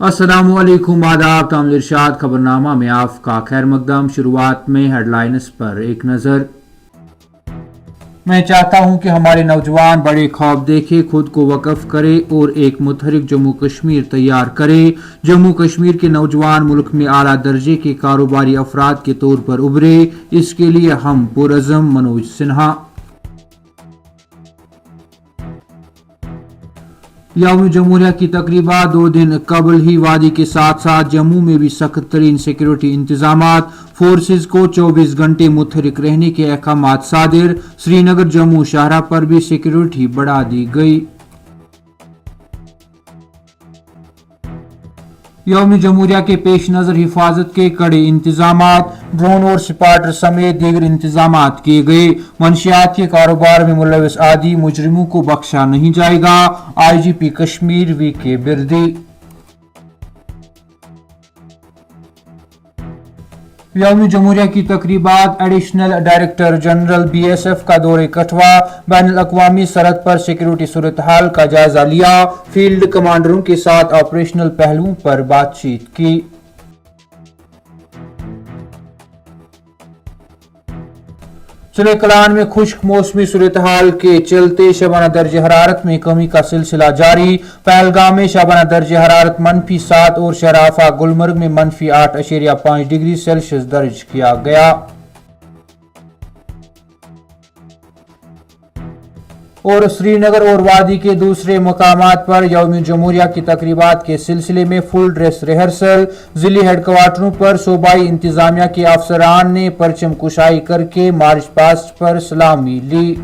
अस्सलामुअलैकुम, आदाब। तामिल इरशाद खबरनामा में आपका खैर मकदम। शुरुआत में हेडलाइंस पर एक नज़र। मैं चाहता हूं कि हमारे नौजवान बड़े ख्वाब देखें, खुद को वक़्फ़ करें और एक मुतहरिक जम्मू कश्मीर तैयार करें। जम्मू कश्मीर के नौजवान मुल्क में आला दर्जे के कारोबारी अफराद के तौर पर उभरे, इसके लिए हम पुरअज़्म। मनोज सिन्हा। यौम जमहूरिया की तकरीबा 2 दिन कबल ही वादी के साथ साथ जम्मू में भी सख्त तरीन सिक्योरिटी इंतजामात। फोर्सेज को 24 घंटे मुतहरिक रहने के अहकामात सादिर। श्रीनगर जम्मू शाहरा पर भी सिक्योरिटी बढ़ा दी गई। यौम जमहूरिया के पेश नज़र हिफाजत के कड़े इंतजामात, ड्रोन और स्पाटर समेत दीगर इंतजामात किए गए। मंशियात के कारोबार में मुलविस आदि मुजरिमों को बख्शा नहीं जाएगा। IGP Kashmir VK Birdi. यौम जमहूरिया की तकरीबात, एडिशनल डायरेक्टर जनरल BSF का दौरे कठवा, बैनुल अक़वामी सरहद पर सिक्योरिटी सूरत हाल का जायजा लिया, फील्ड कमांडरों के साथ ऑपरेशनल पहलुओं पर बातचीत की। सुले कलान में खुश्क मौसमी सूरत हाल के चलते शबाना दर्ज हरारत में कमी का सिलसिला जारी। पहलगाम में शबाना दर्ज हरारत -7 और शराफा गुलमर्ग में -8.5 डिग्री सेल्सियस दर्ज किया गया। और श्रीनगर और वादी के दूसरे मकामात पर यौम जमहूरिया की तकरीबात के सिलसिले में फुल ड्रेस रिहर्सल। जिली हेडक्वार्टरों पर सूबाई इंतजामिया के अफसरान ने परचम कुशाई करके मार्च पास्ट पर सलामी ली।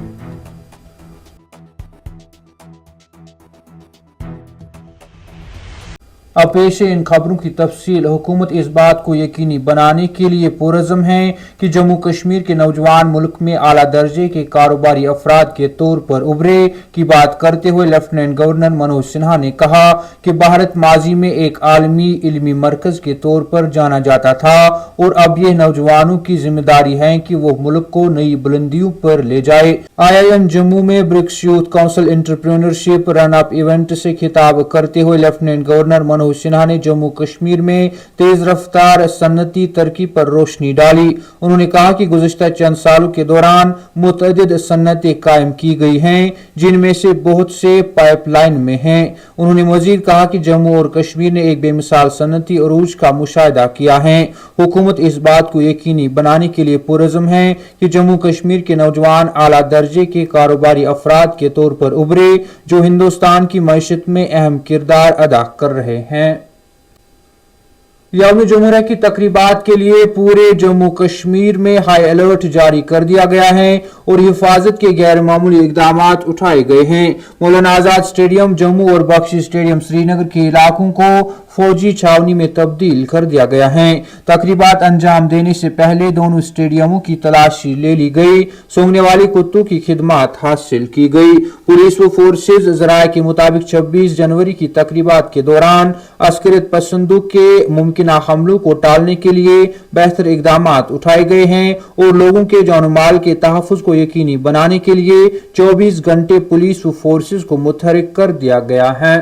अब पेश इन खबरों की तफसील। हुकूमत इस बात को यकीनी बनाने के लिए पुरअज़्म है कि जम्मू कश्मीर के नौजवान मुल्क में आला दर्जे के कारोबारी अफराद के तौर पर उभरे की बात करते हुए लेफ्टिनेंट गवर्नर मनोज सिन्हा ने कहा कि भारत माजी में एक आलमी इल्मी मरकज के तौर पर जाना जाता था और अब यह नौजवानों की जिम्मेदारी है कि वो मुल्क को नई बुलंदियों पर ले जाए। IIM जम्मू में BRICS youth council entrepreneurship run up event से खिताब करते हुए लेफ्टिनेंट गवर्नर मनोज सिन्हा ने जम्मू कश्मीर में तेज रफ्तार सन्नती तरक्की पर रोशनी डाली। उन्होंने कहा कि गुज़िश्ता चंद सालों के दौरान मुतअद्दिद सन्नतें कायम की गई हैं, जिनमें से बहुत से पाइपलाइन में हैं। उन्होंने मजीद कहा कि जम्मू और कश्मीर ने एक बेमिसाल सन्नती अरूज का मुशाहिदा किया है। हुकूमत इस बात को यकीनी बनाने के लिए पुरअज़्म है कि जम्मू कश्मीर के नौजवान आला दर्जे के कारोबारी अफराद के तौर पर उभरे, जो हिंदुस्तान की मईशत में अहम किरदार अदा कर रहे हैं। यौम जमहूरिया की तकरीबात के लिए पूरे जम्मू कश्मीर में हाई अलर्ट जारी कर दिया गया है और हिफाजत के गैर मामूली इकदामात उठाए गए हैं। मौलाना आजाद स्टेडियम जम्मू और बख्शी स्टेडियम श्रीनगर के इलाकों को फौजी छावनी में तब्दील कर दिया गया है। तकरीबात अंजाम देने से पहले दोनों स्टेडियमों की तलाशी ले ली गई। सूंघने वाले कुत्तों की खिदमत हासिल की गई। पुलिस व फोर्सेज ज़राए के मुताबिक 26 जनवरी की तकरीबात के दौरान अस्करियत पसंदों के मुमकिना हमलों को टालने के लिए बेहतर इकदामात उठाए गए हैं और लोगों के जान माल के तहफ़्फ़ुज़ को यकीनी बनाने के लिए 24 घंटे पुलिस व फोर्सेज को मुतहरिक कर दिया गया है।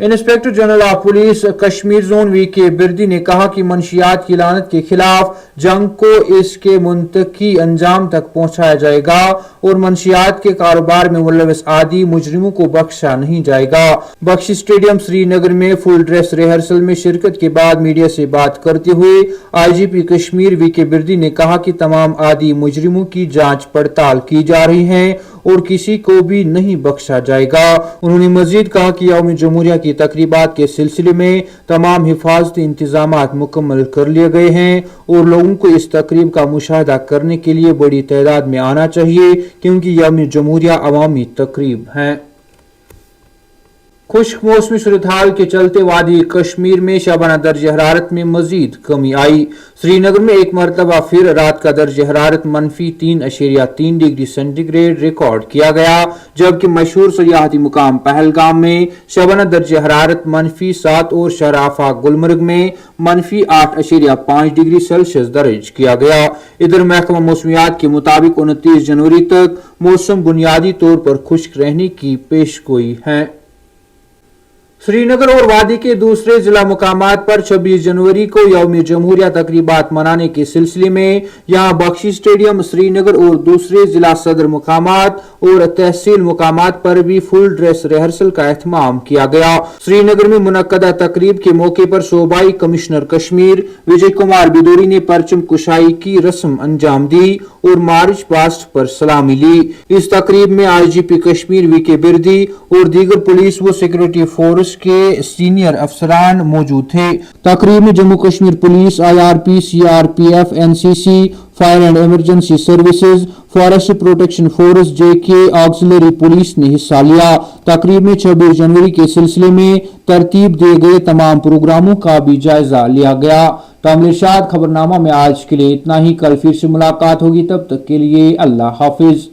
Inspector general of police Kashmir zone VK Birdi ने कहा कि मंशियात की लानत के खिलाफ जंग को इसके मुंतकी अंजाम तक पहुंचाया जाएगा और मंशियात के कारोबार में मुलविस आदि मुजरिमों को बख्शा नहीं जाएगा। बख्शी स्टेडियम श्रीनगर में फुल ड्रेस रिहर्सल में शिरकत के बाद मीडिया से बात करते हुए IGP कश्मीर VK बिरदी ने कहा कि तमाम आदि मुजरिमों की जांच पड़ताल की जा रही है और किसी को भी नहीं बख्शा जाएगा। उन्होंने मजीद कहा कि यौम जमहूरिया की तकरीबात के सिलसिले में तमाम हिफाजती इंतजामात मुकम्मल कर लिए गए हैं और लोगों को इस तकरीब का मुशाहिदा करने के लिए बड़ी तादाद में आना चाहिए, क्योंकि यौम जमहूरिया अवामी तकरीब है। खुश्क मौसमी सूरत हाल के चलते वादी कश्मीर में शबाना दर्ज हरारत में मजीद कमी आई। श्रीनगर में एक मरतबा फिर रात का दर्ज हरारत -3.3 डिग्री सेंटीग्रेड रिकॉर्ड किया गया, जबकि मशहूर सयाहती मुकाम पहलगाम में शबाना दर्ज हरारत -7 और शराफा गुलमर्ग में -8.5 डिग्री सेल्सियस दर्ज किया गया। इधर महकमा मौसमियात के मुताबिक 29 जनवरी तक मौसम बुनियादी तौर पर खुश्क रहने की पेशगोई है। श्रीनगर और वादी के दूसरे जिला मुकामात पर 26 जनवरी को यौम जमहूरिया तकरीबात मनाने के सिलसिले में यहां बख्शी स्टेडियम श्रीनगर और दूसरे जिला सदर मुकामात और तहसील मुकामात पर भी फुल ड्रेस रिहर्सल का एहतमाम किया गया। श्रीनगर में मुनक्कदा तकरीब के मौके पर सूबाई कमिश्नर कश्मीर विजय कुमार बिदोरी ने परचम कुशाई की रस्म अंजाम दी और मार्च पास्ट पर सलामी ली। इस तकरीब में IGP कश्मीर VK बिरदी और दीगर पुलिस व सिक्योरिटी फोर्स के सीनियर अफसरान मौजूद थे। तकरीब में Jammu Kashmir police, IRP, CRPF, NCC, fire and emergency services, forest protection force, JK auxiliary police ने हिस्सा लिया। तकरीब में 26 जनवरी के सिलसिले में तरतीब दिए गए तमाम प्रोग्रामों का भी जायजा लिया गया। तामिर इरशाद, खबरनामा में आज के लिए इतना ही। कल फिर से मुलाकात होगी, तब तक के लिए अल्लाह हाफिज।